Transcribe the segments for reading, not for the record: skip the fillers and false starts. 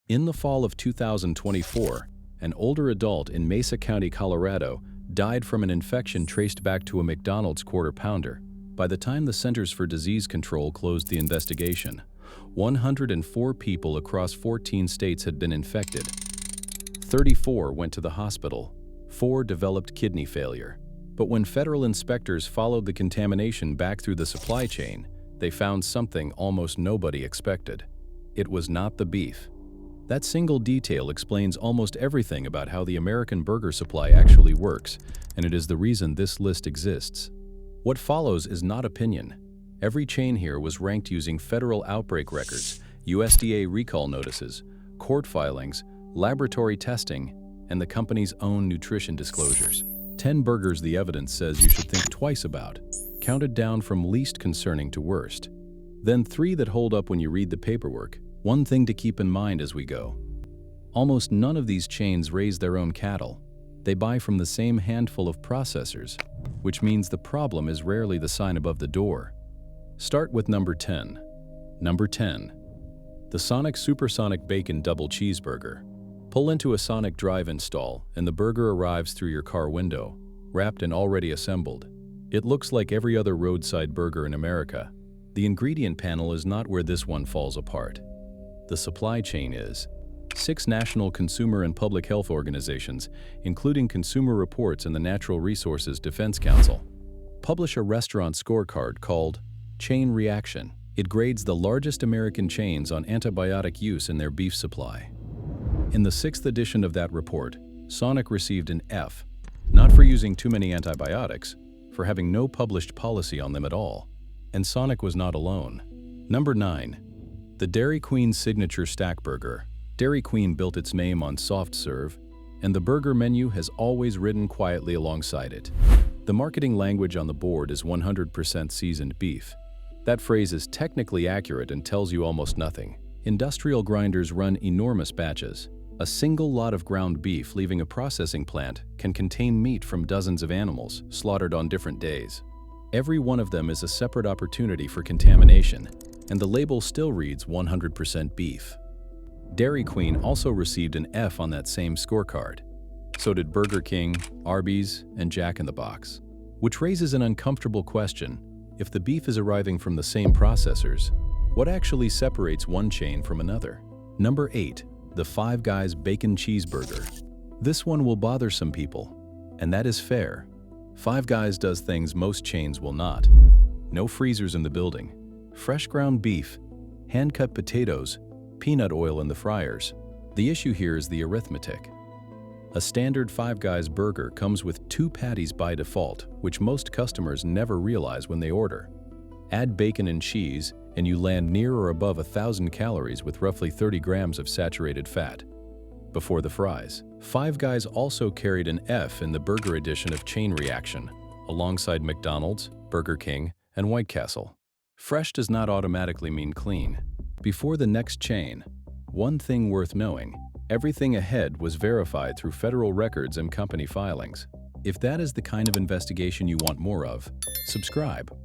In the fall of 2024, an older adult in Mesa County, Colorado, died from an infection traced back to a McDonald's Quarter Pounder. By the time the Centers for Disease Control closed the investigation, 104 people across 14 states had been infected. 34 went to the hospital. 4 developed kidney failure. But when federal inspectors followed the contamination back through the supply chain, they found something almost nobody expected. It was not the beef. That single detail explains almost everything about how the American burger supply actually works, and it is the reason this list exists. What follows is not opinion. Every chain here was ranked using federal outbreak records, USDA recall notices, court filings, laboratory testing, and the company's own nutrition disclosures. 10 burgers the evidence says you should think twice about, counted down from least concerning to worst. Then 3 that hold up when you read the paperwork. One thing to keep in mind as we go. Almost none of these chains raise their own cattle. They buy from the same handful of processors, which means the problem is rarely the sign above the door. Start with number 10. Number 10. The Sonic Supersonic Bacon Double Cheeseburger. Pull into a Sonic drive-in stall, and the burger arrives through your car window, wrapped and already assembled. It looks like every other roadside burger in America. The ingredient panel is not where this one falls apart. The supply chain is. 6 national consumer and public health organizations, including Consumer Reports and the Natural Resources Defense Council, publish a restaurant scorecard called Chain Reaction. It grades the largest American chains on antibiotic use in their beef supply. In the 6th edition of that report, Sonic received an F, not for using too many antibiotics, for having no published policy on them at all. And Sonic was not alone. Number 9. The Dairy Queen Signature Stack Burger. Dairy Queen built its name on soft serve, and the burger menu has always ridden quietly alongside it. The marketing language on the board is 100% seasoned beef. That phrase is technically accurate and tells you almost nothing. Industrial grinders run enormous batches. A single lot of ground beef leaving a processing plant can contain meat from dozens of animals slaughtered on different days. Every one of them is a separate opportunity for contamination, and the label still reads 100% beef. Dairy Queen also received an F on that same scorecard. So did Burger King, Arby's, and Jack in the Box. Which raises an uncomfortable question. If the beef is arriving from the same processors, what actually separates one chain from another? Number 8. The Five Guys Bacon Cheeseburger. This one will bother some people, and that is fair. Five Guys does things most chains will not. No freezers in the building. Fresh ground beef, hand-cut potatoes, peanut oil in the fryers. The issue here is the arithmetic. A standard Five Guys burger comes with 2 patties by default, which most customers never realize when they order. Add bacon and cheese, and you land near or above 1,000 calories with roughly 30 grams of saturated fat. Before the fries, Five Guys also carried an F in the burger edition of Chain Reaction, alongside McDonald's, Burger King, and White Castle. Fresh does not automatically mean clean. Before the next chain, one thing worth knowing, everything ahead was verified through federal records and company filings. If that is the kind of investigation you want more of, subscribe.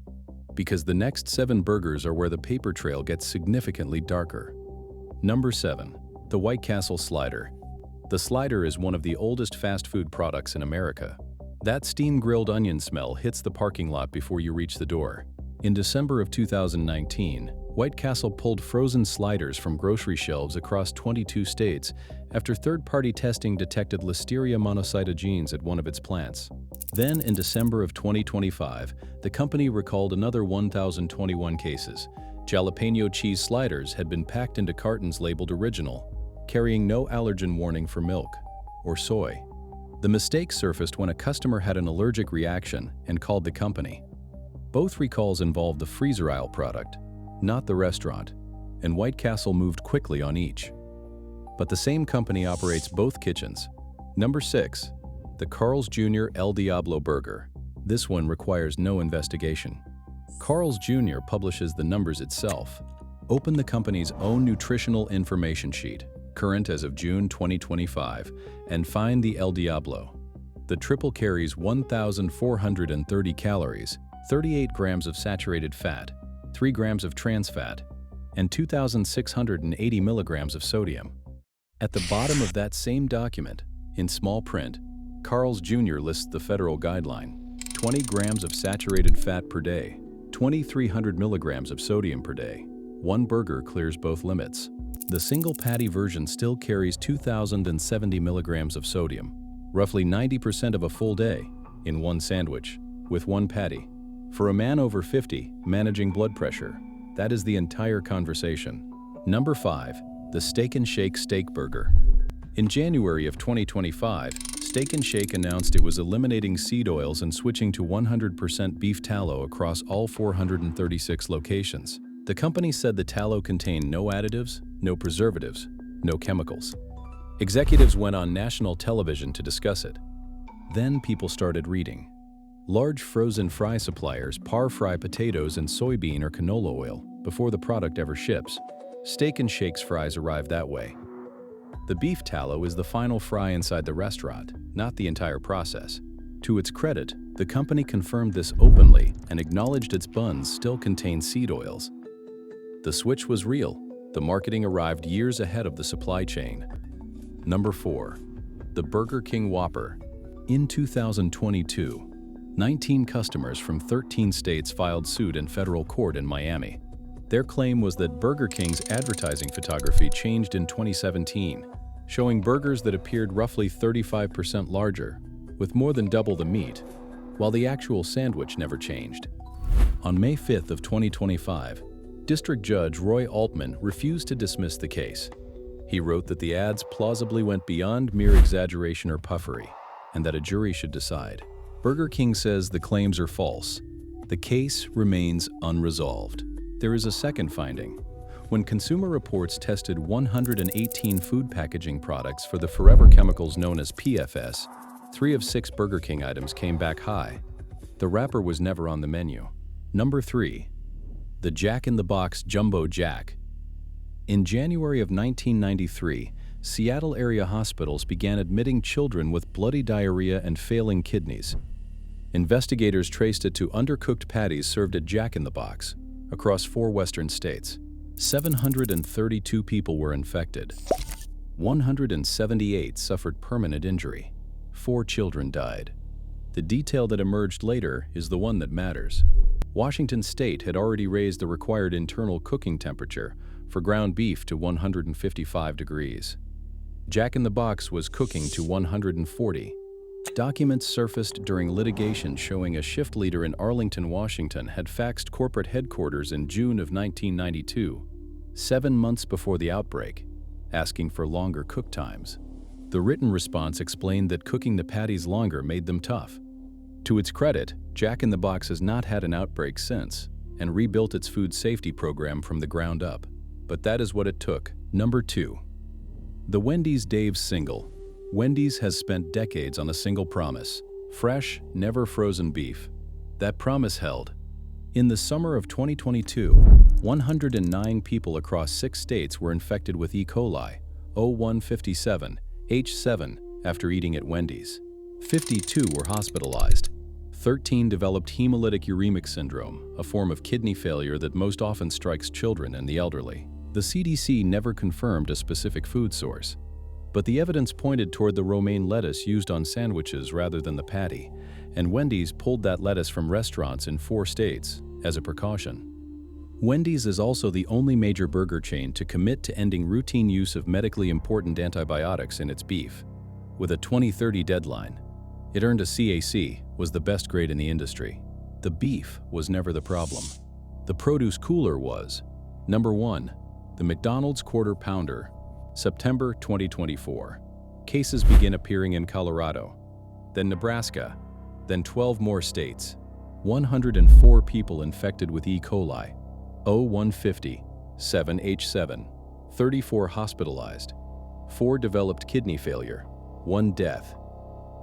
Because the next 7 burgers are where the paper trail gets significantly darker. Number 7. The White Castle Slider. The slider is one of the oldest fast food products in America. That steam-grilled onion smell hits the parking lot before you reach the door. In December of 2019, White Castle pulled frozen sliders from grocery shelves across 22 states after third-party testing detected Listeria monocytogenes at one of its plants. Then, in December of 2025, the company recalled another 1,021 cases. Jalapeno cheese sliders had been packed into cartons labeled original, carrying no allergen warning for milk or soy. The mistake surfaced when a customer had an allergic reaction and called the company. Both recalls involved the freezer aisle product, not the restaurant, and White Castle moved quickly on each. But the same company operates both kitchens. Number 6. The Carl's Jr. El Diablo Burger. This one requires no investigation. Carl's Jr. publishes the numbers itself. Open the company's own nutritional information sheet, current as of June 2025, and find the El Diablo. The triple carries 1,430 calories, 38 grams of saturated fat, 3 grams of trans fat, and 2,680 milligrams of sodium. At the bottom of that same document, in small print, Carl's Jr. lists the federal guideline: 20 grams of saturated fat per day, 2,300 milligrams of sodium per day. One burger clears both limits. The single patty version still carries 2,070 milligrams of sodium, roughly 90% of a full day, in one sandwich, with one patty. For a man over 50, managing blood pressure, that is the entire conversation. Number 5. The Steak 'n Shake Steak Burger. In January of 2025, Steak 'n Shake announced it was eliminating seed oils and switching to 100% beef tallow across all 436 locations. The company said the tallow contained no additives, no preservatives, no chemicals. Executives went on national television to discuss it. Then people started reading. Large frozen fry suppliers par-fry potatoes in soybean or canola oil before the product ever ships. Steak 'n Shake's fries arrive that way. The beef tallow is the final fry inside the restaurant, not the entire process. To its credit, the company confirmed this openly and acknowledged its buns still contain seed oils. The switch was real. The marketing arrived years ahead of the supply chain. Number 4. The Burger King Whopper. In 2022, 19 customers from 13 states filed suit in federal court in Miami. Their claim was that Burger King's advertising photography changed in 2017, showing burgers that appeared roughly 35% larger, with more than double the meat, while the actual sandwich never changed. On May 5th of 2025, District Judge Roy Altman refused to dismiss the case. He wrote that the ads plausibly went beyond mere exaggeration or puffery, and that a jury should decide. Burger King says the claims are false. The case remains unresolved. There is a second finding. When Consumer Reports tested 118 food packaging products for the forever chemicals known as PFS, 3 of 6 Burger King items came back high. The wrapper was never on the menu. Number 3. The Jack in the Box Jumbo Jack. In January of 1993, Seattle area hospitals began admitting children with bloody diarrhea and failing kidneys. Investigators traced it to undercooked patties served at Jack in the Box across 4 western states. 732 people were infected. 178 suffered permanent injury. 4 children died. The detail that emerged later is the one that matters. Washington State had already raised the required internal cooking temperature for ground beef to 155 degrees. Jack in the Box was cooking to 140. Documents surfaced during litigation showing a shift leader in Arlington, Washington had faxed corporate headquarters in June of 1992, 7 months before the outbreak, asking for longer cook times. The written response explained that cooking the patties longer made them tough. To its credit, Jack in the Box has not had an outbreak since and rebuilt its food safety program from the ground up. But that is what it took. Number 2. The Wendy's Dave's Single. Wendy's has spent decades on a single promise: fresh, never frozen beef. That promise held. In the summer of 2022, 109 people across 6 states were infected with E. coli, O157H7, after eating at Wendy's. 52 were hospitalized. 13 developed hemolytic uremic syndrome, a form of kidney failure that most often strikes children and the elderly. The CDC never confirmed a specific food source, but the evidence pointed toward the romaine lettuce used on sandwiches rather than the patty, and Wendy's pulled that lettuce from restaurants in 4 states as a precaution. Wendy's is also the only major burger chain to commit to ending routine use of medically important antibiotics in its beef. With a 2030 deadline, it earned a CAC, was the best grade in the industry. The beef was never the problem. The produce cooler was. Number 1. The McDonald's Quarter Pounder. September 2024. Cases begin appearing in Colorado, then Nebraska, then 12 more states. 104 people infected with E. coli, O157H7, 34 hospitalized, 4 developed kidney failure, 1 death.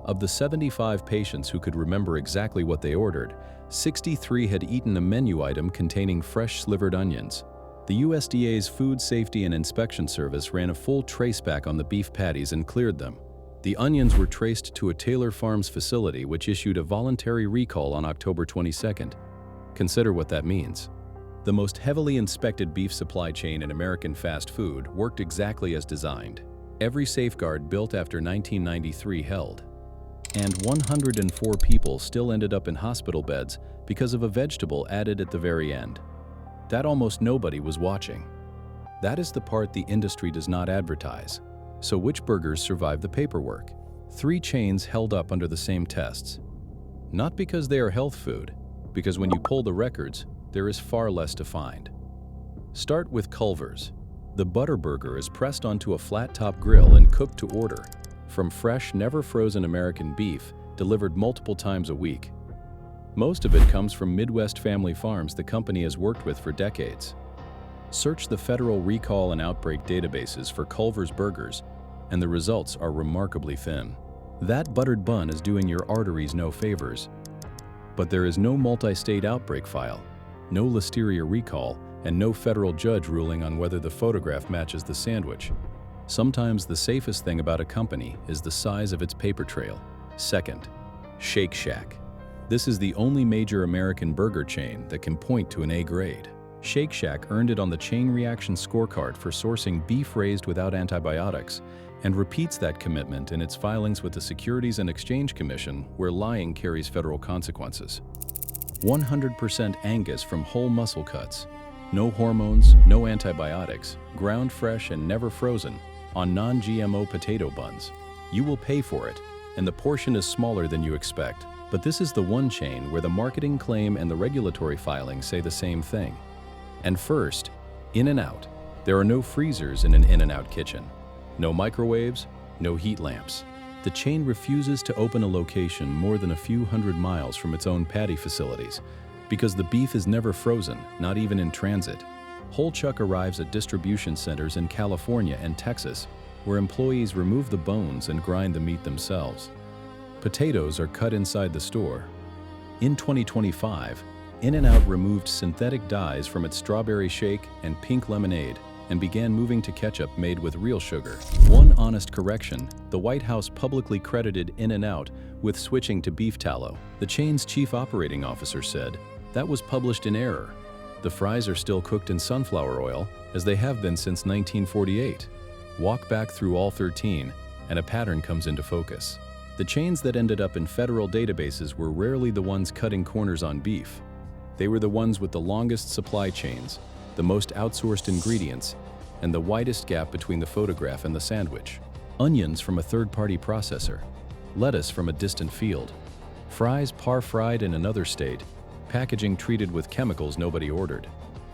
Of the 75 patients who could remember exactly what they ordered, 63 had eaten a menu item containing fresh slivered onions. The USDA's Food Safety and Inspection Service ran a full traceback on the beef patties and cleared them. The onions were traced to a Taylor Farms facility which issued a voluntary recall on October 22nd. Consider what that means. The most heavily inspected beef supply chain in American fast food worked exactly as designed. Every safeguard built after 1993 held. And 104 people still ended up in hospital beds because of a vegetable added at the very end. That almost nobody was watching. That is the part the industry does not advertise. So which burgers survived the paperwork? 3 chains held up under the same tests. Not because they are health food, because when you pull the records, there is far less to find. Start with Culver's. The butter burger is pressed onto a flat-top grill and cooked to order, from fresh, never-frozen American beef delivered multiple times a week. Most of it comes from Midwest family farms the company has worked with for decades. Search the Federal Recall and Outbreak databases for Culver's burgers, and the results are remarkably thin. That buttered bun is doing your arteries no favors. But there is no multi-state outbreak file, no listeria recall, and no federal judge ruling on whether the photograph matches the sandwich. Sometimes the safest thing about a company is the size of its paper trail. Second, Shake Shack. This is the only major American burger chain that can point to an A grade. Shake Shack earned it on the Chain Reaction Scorecard for sourcing beef raised without antibiotics, and repeats that commitment in its filings with the Securities and Exchange Commission, where lying carries federal consequences. 100% Angus from whole muscle cuts. No hormones, no antibiotics, ground fresh and never frozen, on non-GMO potato buns. You will pay for it, and the portion is smaller than you expect. But this is the one chain where the marketing claim and the regulatory filings say the same thing. And first, In-N-Out. There are no freezers in an In-N-Out kitchen. No microwaves, no heat lamps. The chain refuses to open a location more than a few hundred miles from its own patty facilities, because the beef is never frozen, not even in transit. Whole chuck arrives at distribution centers in California and Texas, where employees remove the bones and grind the meat themselves. Potatoes are cut inside the store. In 2025, In-N-Out removed synthetic dyes from its strawberry shake and pink lemonade and began moving to ketchup made with real sugar. One honest correction, the White House publicly credited In-N-Out with switching to beef tallow. The chain's chief operating officer said, "That was published in error. The fries are still cooked in sunflower oil, as they have been since 1948. Walk back through all 13, and a pattern comes into focus." The chains that ended up in federal databases were rarely the ones cutting corners on beef. They were the ones with the longest supply chains, the most outsourced ingredients, and the widest gap between the photograph and the sandwich. Onions from a third-party processor, lettuce from a distant field, fries par-fried in another state, packaging treated with chemicals nobody ordered.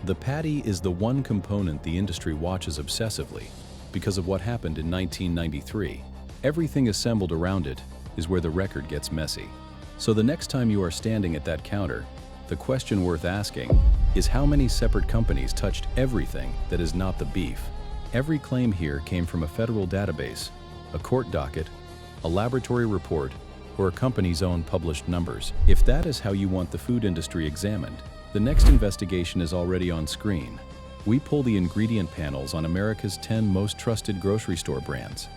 The patty is the one component the industry watches obsessively because of what happened in 1993. Everything assembled around it is where the record gets messy. So the next time you are standing at that counter, the question worth asking is how many separate companies touched everything that is not the beef. Every claim here came from a federal database, a court docket, a laboratory report, or a company's own published numbers. If that is how you want the food industry examined, the next investigation is already on screen. We pull the ingredient panels on America's 10 most trusted grocery store brands.